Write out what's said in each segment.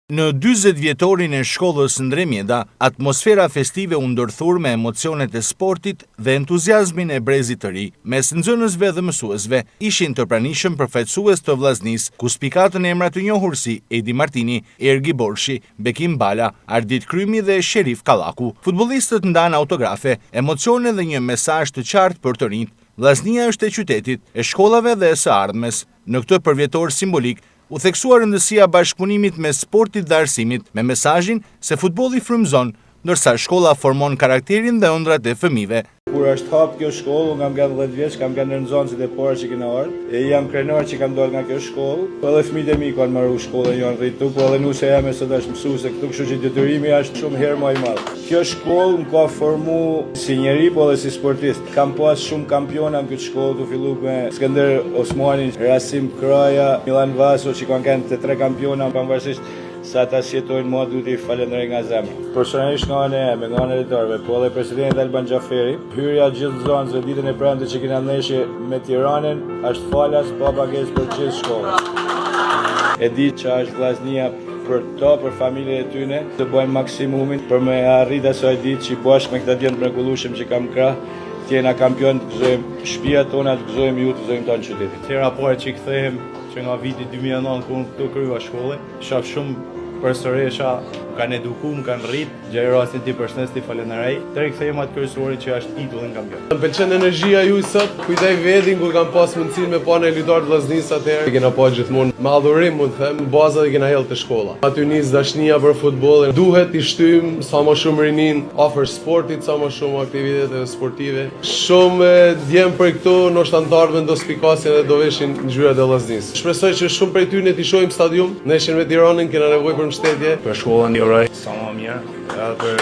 Në 40 vjetorin e shkollës Ndremjeda, atmosfera festive u ndërthur me emocionet e sportit dhe entuziazmin e brezit të ri. Mes nxënësve dhe mësuesve ishin të pranishëm përfaqësues të vllaznisë, ku spikatën emra të njohur si Edi Martini, Ergi Borshi, Bekim Bala, Ardit Krymi dhe Sherif Kallaku. Futbollistët ndan autografe, emocione dhe një mesazh të qartë për të rinjt. Vllaznia është e qytetit, e shkollave dhe së ardhmes. Në këtë përvjetor simbolik, u theksuar rëndësia bashkëpunimit me sportit dhe arsimit, me mesazhin se futbolli frymëzon, ndërsa shkolla formon karakterin dhe ëndrat e fëmijëve. Kur është hap kjo shkollë, unë kam gjatë 10 vjeç, kam gjatë në nxënësit e parë që kena ardhur, e jam krenar që kam dalë nga kjo shkollë, po edhe fëmijët e mi kanë marrë shkollën, janë rritur, po edhe nuse jam sot është mësuese këtu, kështu që detyrimi është shumë herë më i madh. Kjo shkollë më ka formu si njeri, po edhe si sportist. Kam pas shumë kampiona në këtë shkollë, të fillu me Skënder Osmani, Rasim Kraja, Milan Vaso, që kanë të 3 kampiona, pavarësisht sa ata jetojnë mua duhet i falenderoj nga zemra. Personalisht nga ana e nga ana e lojtarëve, po edhe presidenti Alban Xhaferi, hyrja gjithë zonës ditën e premte që kena ndeshje me Tiranën, është falas pa pagesë për gjithë shkollën. E di që është vllaznia për to, për familjen e tyre, të bëjmë maksimumin për me arrit asaj ditë që bashkë me këta djemë të mrekullueshëm që kam krah, të jena kampion, të gëzojmë shtëpiat tona, të gëzojmë ju, të gëzojmë tonë qytetin. Tëra parë që kthehem që nga viti 2009 kur këtu kryeva shkollën, shoh shumë përsërisha kanë edukuar, kanë rrit, gjej rastin ti përshëndes ti falenderoj. Drejt kthehet kryesori që është titullin kampion. Më pëlqen energjia juaj sot, kujtoj vetin kur kam pas mundësinë me pa në lojtar të vllaznisë atëherë. Kena pa gjithmonë me adhurim, mund të them, baza që kena hellë te shkolla. Aty nis dashnia për futbollin. Duhet i shtym sa më shumë rinin afër sportit, sa më shumë aktivitete sportive. Shumë djem për këto, ndoshta antarëve do spikasin dhe do veshin ngjyrat e vllaznisë. Shpresoj që shumë prej tyre ti shohim stadium, ne ishin me Tiranën, kena nevojë për mbështetje. Për shkollën sa më mirë, edhe për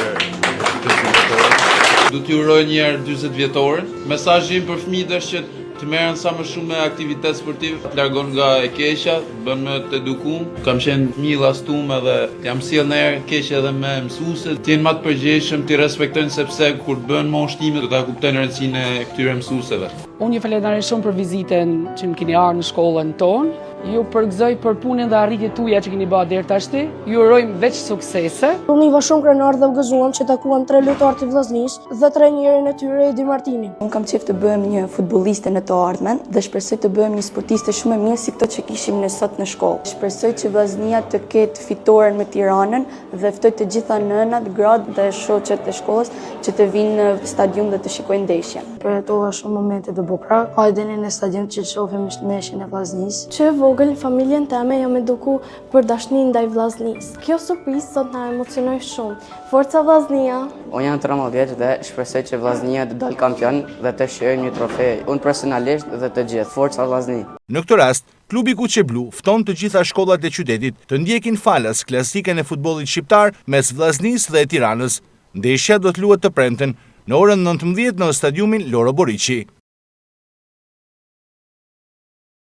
du t'ju uroj një herë 40 vjetorin. Mesazhi im për fëmijët është që të merren sa më shumë me aktivitet sportiv, të largon nga e keqja, bën me të edukuar. Kam qenë fëmijë llastum edhe jam sjell në herë keq edhe me mësuesit, të jenë më të përgjegjshëm, të respektojnë sepse kur bën më ushtime do ta kuptojnë rëndësinë e këtyre mësuesve. Unë ju falenderoj shumë për vizitën që më keni ardhur në shkollën tonë. Ju përgëzoj për punën dhe arritjet tuaja që keni bërë deri tashti. Ju urojmë veç suksese. Unë iva shumë krenar dhe u gëzuam që takuam 3 lojtarë të vllaznisë dhe trajnerin e tyre Edi Martini. Unë kam qejf të bëhem një futbolliste në të ardhmen dhe shpresoj të bëhem një sportiste shumë e mirë si këto që kishim ne sot në shkollë. Shpresoj që vllaznia të ketë fitoren me Tiranën dhe ftoj të gjitha nënat, gratë dhe shoqet e shkollës që të vinë në stadium dhe të shikojnë ndeshjen. Përjetova shumë momente të bukura. Hajdeni në stadium që të shohim ndeshjen e vllaznisë. Që vogël familjen teme jam eduku për dashnin ndaj vllaznisë. Kjo surprizë sot na emocionoi shumë. Forca vllaznia. Unë jam 13 vjeç dhe shpresoj që vllaznia të dalë kampion dhe të shijojë një trofe. Unë personalisht dhe të gjithë. Forca vllazni. Në këtë rast, klubi Kuqeblu fton të gjitha shkollat e qytetit të ndjekin falas klasikën e futbollit shqiptar mes vllaznisë dhe Tiranës. Ndeshja do të luhet të premten në orën 19 në stadiumin Loro Boriçi.